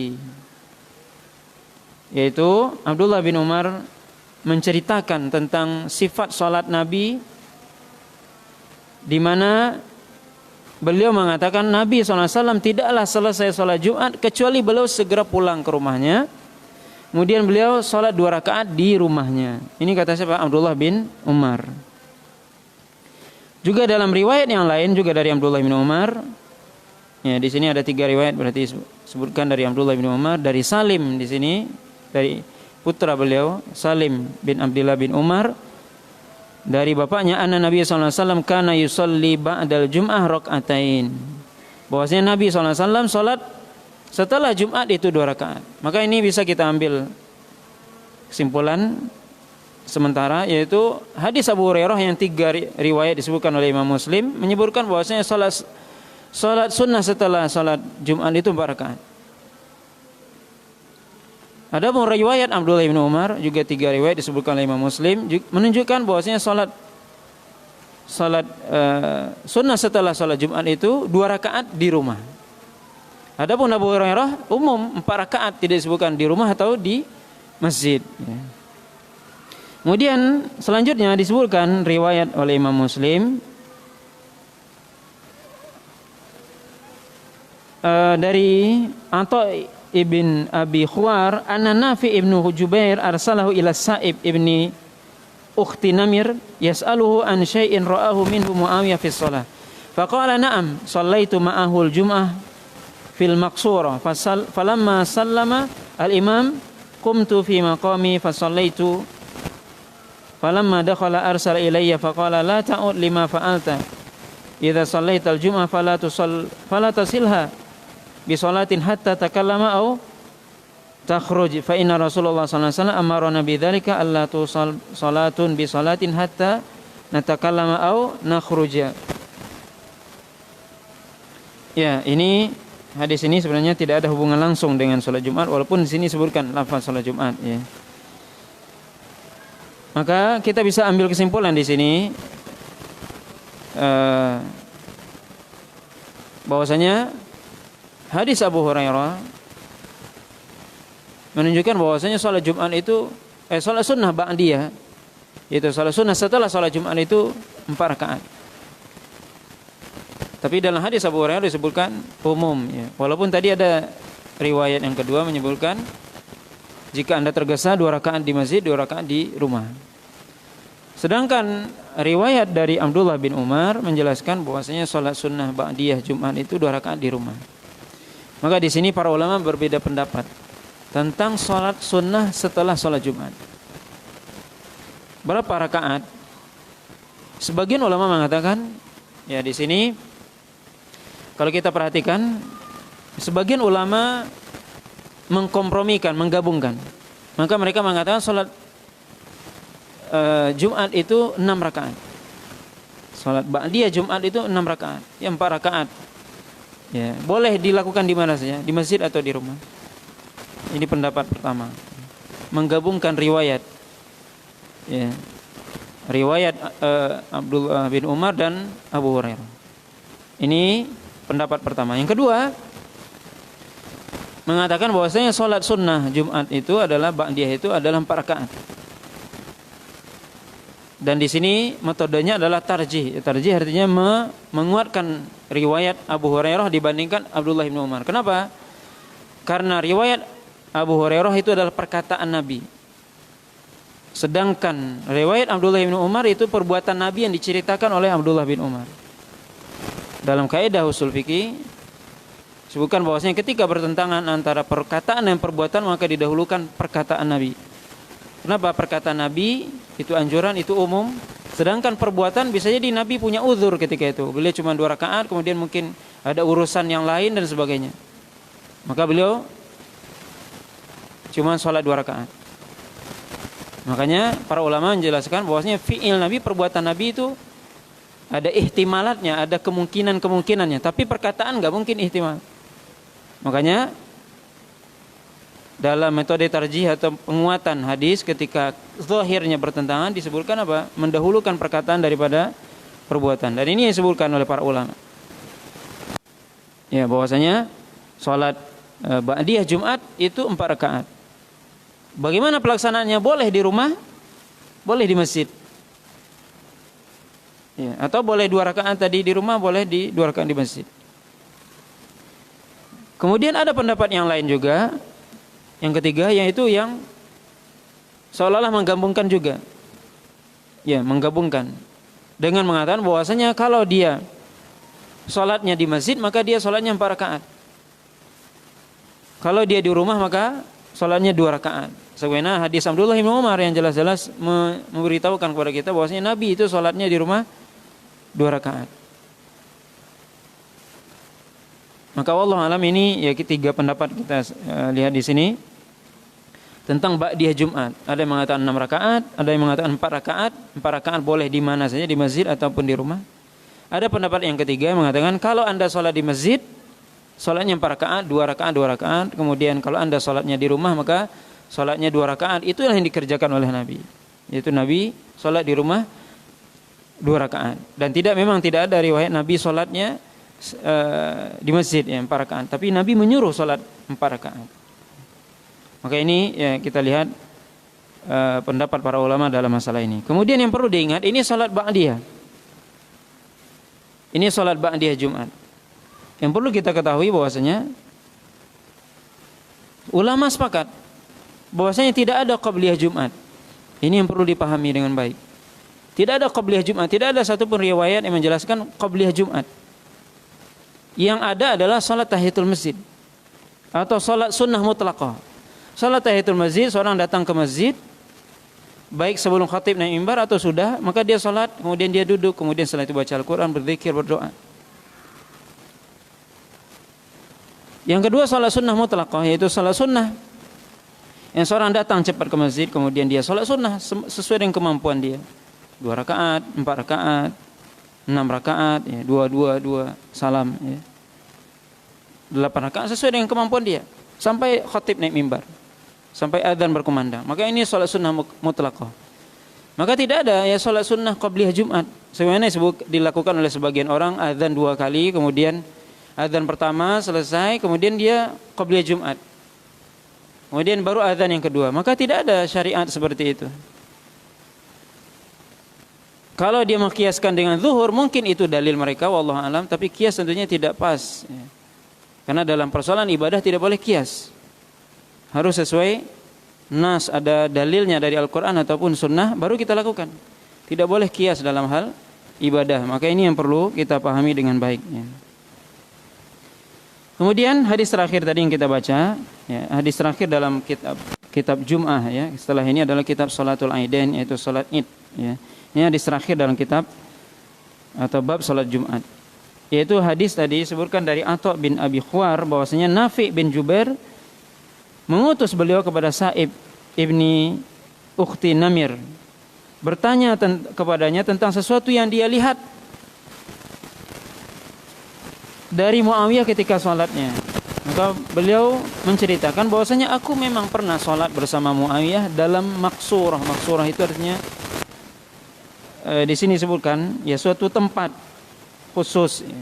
Yaitu Abdullah bin Umar menceritakan tentang sifat salat Nabi, di mana beliau mengatakan Nabi SAW tidaklah selesai salat Jumat kecuali beliau segera pulang ke rumahnya. Kemudian beliau salat 2 rakaat di rumahnya. Ini kata siapa? Abdullah bin Umar. Juga dalam riwayat yang lain juga dari Abdullah bin Umar. Ya, di sini ada 3 riwayat, berarti sebutkan dari Abdullah bin Umar, dari Salim di sini, dari putra beliau Salim bin Abdullah bin Umar, dari bapaknya anna Nabi sallallahu alaihi wasallam kana yusalli ba'dal jum'ah rak'atain. Bahwasanya Nabi sallallahu alaihi wasallam salat setelah Jumat itu 2 rakaat. Maka ini bisa kita ambil kesimpulan sementara, yaitu hadis Abu Hurairah yang 3 riwayat disebutkan oleh Imam Muslim menyebutkan bahwasanya salat sunnah setelah salat Jumat itu 4 rakaat. Ada pun riwayat Abdullah bin Umar juga 3 riwayat disebutkan oleh Imam Muslim menunjukkan bahwasanya salat sunnah setelah salat Jumat itu 2 rakaat di rumah. Adapun Abu Hurairah umum 4 rakaat, tidak disebutkan di rumah atau di masjid. Kemudian selanjutnya disebutkan riwayat oleh Imam Muslim dari Atha ibn Abi Khuwar anna Nafi ibn Jubair arsalahu ila Sa'ib ibni ukhti Namir yas'aluhu an syai'in ra'ahu minhu Muawiyah fi shalah. Faqala na'am shallaitu ma'ahu al-jum'ah fil maqsurah falamma sallama al-imam qumtu fi maqami fasallaitu falamma dakhala arsala ilayya faqala la ta'ud lima fa'alta idza sallaita al-jum'ah fala tasilha bi salatin hatta takallama au takhruj fa inna Rasulullah sallallahu alaihi wasallam amarna bi dzalika alla tusal salatun bi salatin hatta natakallama au nakhruja. Ya, ini hadis ini sebenarnya tidak ada hubungan langsung dengan salat Jumat, walaupun di sini disebutkan lafaz salat Jumat, ya. Maka kita bisa ambil kesimpulan di sini bahwasanya hadis Abu Hurairah menunjukkan bahwasanya salat Jumat itu salat sunnah ba'diyah, yaitu salat sunnah setelah salat Jumat itu 4 rakaat. Tapi dalam hadis Abu Hurairah disebutkan umum, ya. Walaupun tadi ada riwayat yang kedua menyebutkan jika Anda tergesa 2 rakaat di masjid, 2 rakaat di rumah. Sedangkan riwayat dari Abdullah bin Umar menjelaskan bahwasanya salat sunnah ba'diyah Jumat itu 2 rakaat di rumah. Maka di sini para ulama berbeda pendapat tentang salat sunnah setelah salat Jumat. Berapa rakaat? Sebagian ulama mengatakan, ya di sini kalau kita perhatikan, sebagian ulama mengkompromikan, menggabungkan. Maka mereka mengatakan salat Jumat itu 6 rakaat. Salat ba'diyah Jumat itu 6 rakaat, ya 4 rakaat. Ya, boleh dilakukan di mana saja, di masjid atau di rumah. Ini pendapat pertama. Menggabungkan riwayat. Ya. Riwayat Abdullah bin Umar dan Abu Hurairah. Ini pendapat pertama. Yang kedua, mengatakan bahwasanya salat sunnah Jumat itu adalah ba'diyah itu adalah 4 rakaat. Dan di sini metodenya adalah tarjih. Tarjih artinya menguatkan riwayat Abu Hurairah dibandingkan Abdullah bin Umar. Kenapa? Karena riwayat Abu Hurairah itu adalah perkataan Nabi. Sedangkan riwayat Abdullah bin Umar itu perbuatan Nabi yang diceritakan oleh Abdullah bin Umar. Dalam kaidah usul fikih sebutkan bahwasanya ketika bertentangan antara perkataan dan perbuatan maka didahulukan perkataan Nabi. Kenapa? Perkataan Nabi itu anjuran, itu umum. Sedangkan perbuatan bisa jadi Nabi punya uzur ketika itu. Beliau cuma 2 rakaat, kemudian mungkin ada urusan yang lain dan sebagainya. Maka beliau cuma sholat 2 rakaat. Makanya para ulama menjelaskan bahwasanya fi'il Nabi, perbuatan Nabi itu ada ihtimalatnya, ada kemungkinannya, tapi perkataan nggak mungkin ihtimal. Makanya dalam metode tarjih atau penguatan hadis ketika zahirnya bertentangan disebutkan apa? Mendahulukan perkataan daripada perbuatan. Dan ini yang disebutkan oleh para ulama. Ya, bahwasanya salat ba'diyah Jumat itu 4 rakaat. Bagaimana pelaksanaannya? Boleh di rumah, boleh di masjid. Ya, atau boleh 2 rakaat tadi di rumah, boleh di 2 rakaat di masjid. Kemudian ada pendapat yang lain juga, yang ketiga, yaitu yang seolah-olah menggabungkan juga. Ya, menggabungkan dengan mengatakan bahwasanya kalau dia salatnya di masjid, maka dia salatnya 4 rakaat. Kalau dia di rumah, maka salatnya 2 rakaat. Sebagaimana hadis Abdullah bin Umar yang jelas-jelas memberitahukan kepada kita bahwasanya Nabi itu salatnya di rumah 2 rakaat. Maka wallahu alam, ini ya 3 pendapat kita lihat di sini tentang ba'diyah Jumat. Ada yang mengatakan 6 rakaat, ada yang mengatakan 4 rakaat. 4 rakaat boleh di mana saja, di masjid ataupun di rumah. Ada pendapat yang ketiga yang mengatakan kalau Anda salat di masjid, salatnya 4 rakaat, 2 rakaat, 2 rakaat. Kemudian kalau Anda salatnya di rumah, maka salatnya 2 rakaat. Itulah yang dikerjakan oleh Nabi. Yaitu Nabi salat di rumah 2 rakaat. Dan memang tidak ada riwayat Nabi salatnya di masjid ya 4 rakaat. Tapi Nabi menyuruh salat 4 rakaat. Maka ini ya kita lihat pendapat para ulama dalam masalah ini. Kemudian yang perlu diingat, ini salat ba'diyah. Ini salat ba'diyah Jumat. Yang perlu kita ketahui bahwasanya ulama sepakat bahwasanya tidak ada qabliyah Jumat. Ini yang perlu dipahami dengan baik. Tidak ada qabliyah Jumat, tidak ada satupun riwayat yang menjelaskan qabliyah Jumat. Yang ada adalah salat tahiyatul masjid atau salat sunnah mutlaqah. Salat tahiyatul masjid, seorang datang ke masjid baik sebelum khatib naik mimbar atau sudah, maka dia salat, kemudian dia duduk, kemudian setelah itu baca Al-Qur'an, berzikir, berdoa. Yang kedua salat sunnah mutlaqah, yaitu salat sunnah yang seorang datang cepat ke masjid, kemudian dia salat sunnah sesuai dengan kemampuan dia. 2 rakaat, 4 rakaat, 6 rakaat, ya, 2 salam, ya. 8 rakaat sesuai dengan kemampuan dia sampai khatib naik mimbar, sampai adzan berkumandang. Maka ini salat sunnah mutlaqah. Maka tidak ada ya salat sunnah qabliyah Jumat. Sebagaimana dilakukan oleh sebagian orang, adzan 2 kali, kemudian adzan pertama selesai, kemudian dia qabliyah Jumat. Kemudian baru adzan yang kedua. Maka tidak ada syariat seperti itu. Kalau dia mengkiaskan dengan zuhur, mungkin itu dalil mereka, wallahu alam, tapi kias tentunya tidak pas. Ya. Karena dalam persoalan ibadah tidak boleh kias. Harus sesuai nas, ada dalilnya dari Al-Quran ataupun sunnah, baru kita lakukan. Tidak boleh kias dalam hal ibadah. Maka ini yang perlu kita pahami dengan baik. Ya. Kemudian hadis terakhir tadi yang kita baca, ya, hadis terakhir dalam kitab Jum'ah, ya. Setelah ini adalah kitab Salatul Aidain, yaitu salat Id, ya. Ini hadis terakhir dalam kitab atau bab salat Jumat. Yaitu hadis tadi disebutkan dari Atha bin Abi Khawar bahwasanya Nafi' bin Jubair mengutus beliau kepada Sa'ib ibni Ukhti Namir, bertanya kepadanya tentang sesuatu yang dia lihat dari Muawiyah ketika salatnya. Maka beliau menceritakan bahwasanya aku memang pernah salat bersama Muawiyah dalam maksurah. Maksurah itu artinya di sini disebutkan ya suatu tempat khusus, ya,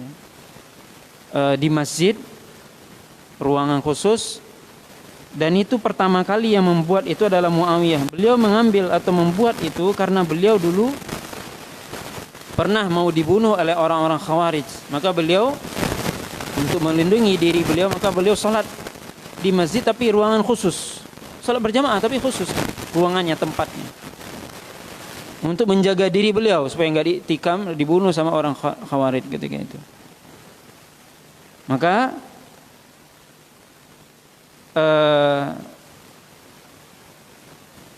di masjid, ruangan khusus, dan itu pertama kali yang membuat itu adalah Muawiyah. Beliau mengambil atau membuat itu karena beliau dulu pernah mau dibunuh oleh orang-orang Khawarij. Maka beliau untuk melindungi diri beliau, maka beliau salat di masjid tapi ruangan khusus, salat berjamaah tapi khusus ruangannya, tempatnya, untuk menjaga diri beliau supaya enggak ditikam, dibunuh sama orang Khawarij ketika itu. Maka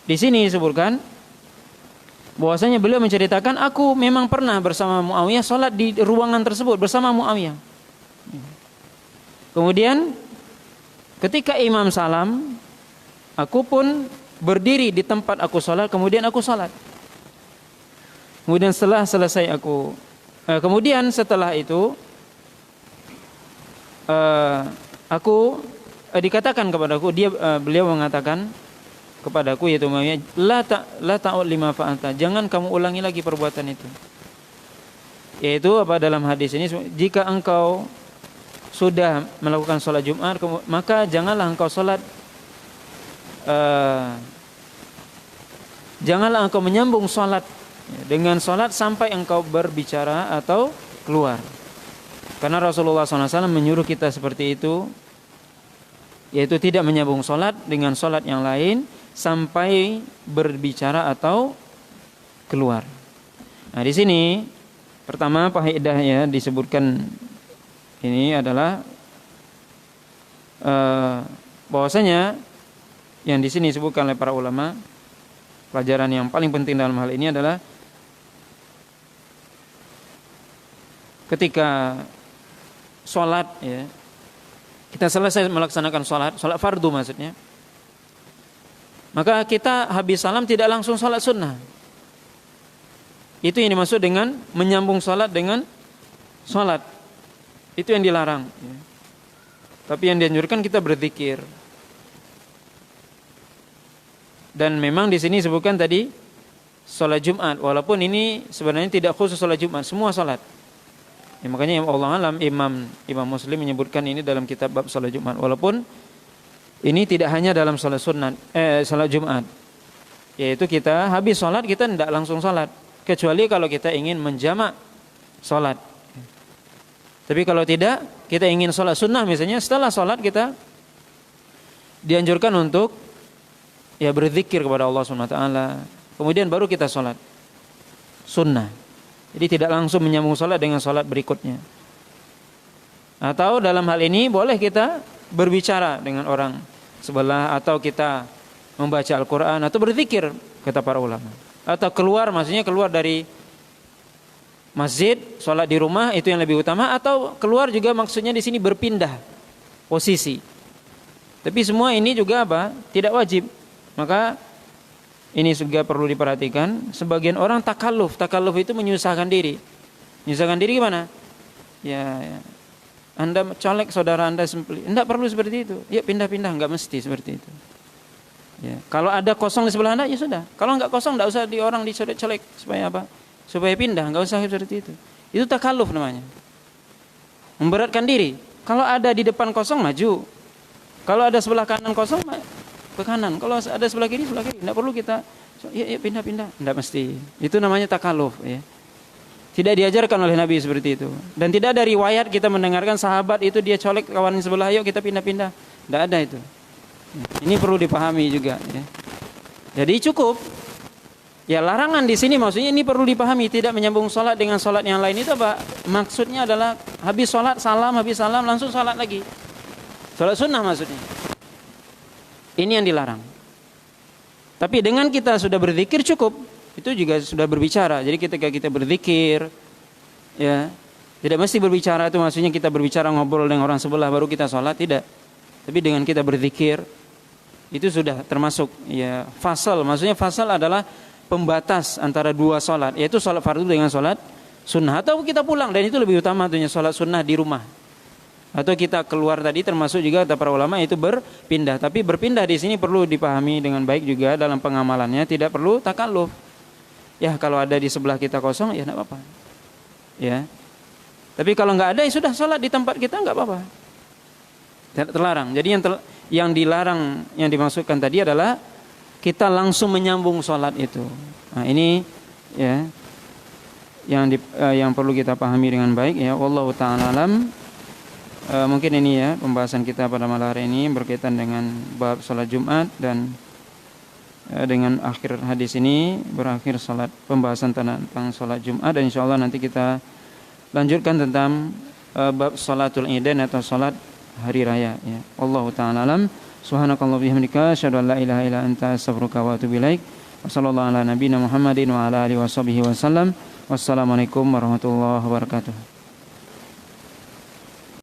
di sini disebutkan bahwasanya beliau menceritakan, aku memang pernah bersama Muawiyah salat di ruangan tersebut bersama Muawiyah. Kemudian ketika imam salam aku pun berdiri di tempat aku sholat, kemudian aku sholat. Kemudian setelah selesai kemudian setelah itu aku dikatakan kepadaku, beliau mengatakan kepadaku, yaitu la ta'ud lima fa'alta, jangan kamu ulangi lagi perbuatan itu. Yaitu apa dalam hadis ini, jika engkau sudah melakukan sholat Jumat, maka janganlah engkau janganlah engkau menyambung sholat dengan sholat sampai engkau berbicara atau keluar. Karena Rasulullah SAW menyuruh kita seperti itu, yaitu tidak menyambung sholat dengan sholat yang lain sampai berbicara atau keluar. Nah, di sini pertama faedahnya disebutkan ini adalah bahwasanya yang di sini disebutkan oleh para ulama, pelajaran yang paling penting dalam hal ini adalah ketika sholat, ya, kita selesai melaksanakan sholat fardu maksudnya, maka kita habis salam tidak langsung sholat sunnah. Itu yang dimaksud dengan menyambung sholat dengan sholat. Itu yang dilarang, ya. Tapi yang dianjurkan kita berzikir. Dan memang di sini disebutkan tadi sholat Jumat, walaupun ini sebenarnya tidak khusus sholat Jumat, semua sholat. Ya, makanya Allah alam Imam Muslim menyebutkan ini dalam kitab bab sholat Jumat, walaupun ini tidak hanya dalam sholat sholat Jumat, yaitu kita habis sholat kita tidak langsung sholat, kecuali kalau kita ingin menjamak sholat. Tapi kalau tidak, kita ingin sholat sunnah misalnya, setelah sholat kita dianjurkan untuk ya berzikir kepada Allah SWT, kemudian baru kita sholat sunnah. Jadi tidak langsung menyambung sholat dengan sholat berikutnya. Atau dalam hal ini boleh kita berbicara dengan orang sebelah, atau kita membaca Al-Quran, atau berzikir, kata para ulama. Atau keluar, maksudnya keluar dari masjid, sholat di rumah, itu yang lebih utama. Atau keluar juga maksudnya di sini berpindah posisi. Tapi semua ini juga apa? Tidak wajib. Maka ini juga perlu diperhatikan. Sebagian orang takalluf itu menyusahkan diri. Menyusahkan diri gimana? Ya, Anda colek saudara Anda sempli. Tidak perlu seperti itu. Ya pindah-pindah, enggak mesti seperti itu. Ya, kalau ada kosong di sebelah Anda, ya sudah. Kalau enggak kosong, enggak usah orang dicolek-colek supaya apa? Supaya pindah, enggak usah seperti itu. Itu takalluf namanya. Memberatkan diri. Kalau ada di depan kosong, maju. Kalau ada sebelah kanan kosong, ke kanan. Kalau ada sebelah kiri. Tidak perlu kita ya pindah-pindah. Tidak mesti. Itu namanya takalluf, ya. Tidak diajarkan oleh Nabi seperti itu. Dan tidak ada riwayat kita mendengarkan sahabat itu dia colek kawan sebelah, yuk kita pindah-pindah. Tidak ada itu. Ini perlu dipahami juga, ya. Jadi cukup. Ya, larangan di sini maksudnya ini perlu dipahami, tidak menyambung sholat dengan sholat yang lain. Itu apa? Maksudnya adalah habis sholat salam, langsung sholat lagi. Sholat sunnah maksudnya. Ini yang dilarang. Tapi dengan kita sudah berzikir cukup. Itu juga sudah berbicara. Jadi ketika kita berzikir, ya, tidak mesti berbicara itu maksudnya kita berbicara ngobrol dengan orang sebelah baru kita sholat, tidak. Tapi dengan kita berzikir itu sudah termasuk ya fasal. Maksudnya fasal adalah pembatas antara dua sholat, yaitu sholat fardu dengan sholat sunnah. Atau kita pulang, dan itu lebih utama tentunya sholat sunnah di rumah. Atau kita keluar tadi termasuk juga kata para ulama itu berpindah. Tapi berpindah di sini perlu dipahami dengan baik juga dalam pengamalannya, tidak perlu takalluf. Ya kalau ada di sebelah kita kosong ya enggak apa-apa. Ya. Tapi kalau enggak ada ya sudah sholat di tempat kita enggak apa-apa. Tidak terlarang. Jadi yang dilarang yang dimaksudkan tadi adalah kita langsung menyambung sholat itu. Nah, ini ya yang perlu kita pahami dengan baik ya. Wallahu ta'ala alam. Mungkin ini ya pembahasan kita pada malam hari ini berkaitan dengan bab salat Jumat, dan dengan akhir hadis ini berakhir pembahasan tentang salat Jumat, dan insyaallah nanti kita lanjutkan tentang bab salatul Idain atau salat hari raya ya. Wallahu ta'ala alam. Subhanakallah bihamdika asyhadu an la ilaha illa anta astaghfiruka wa atubu ilaik. Wassallallahu ala nabiyyina Muhammadin wa ala alihi washabihi wasallam. Wassalamualaikum warahmatullahi wabarakatuh.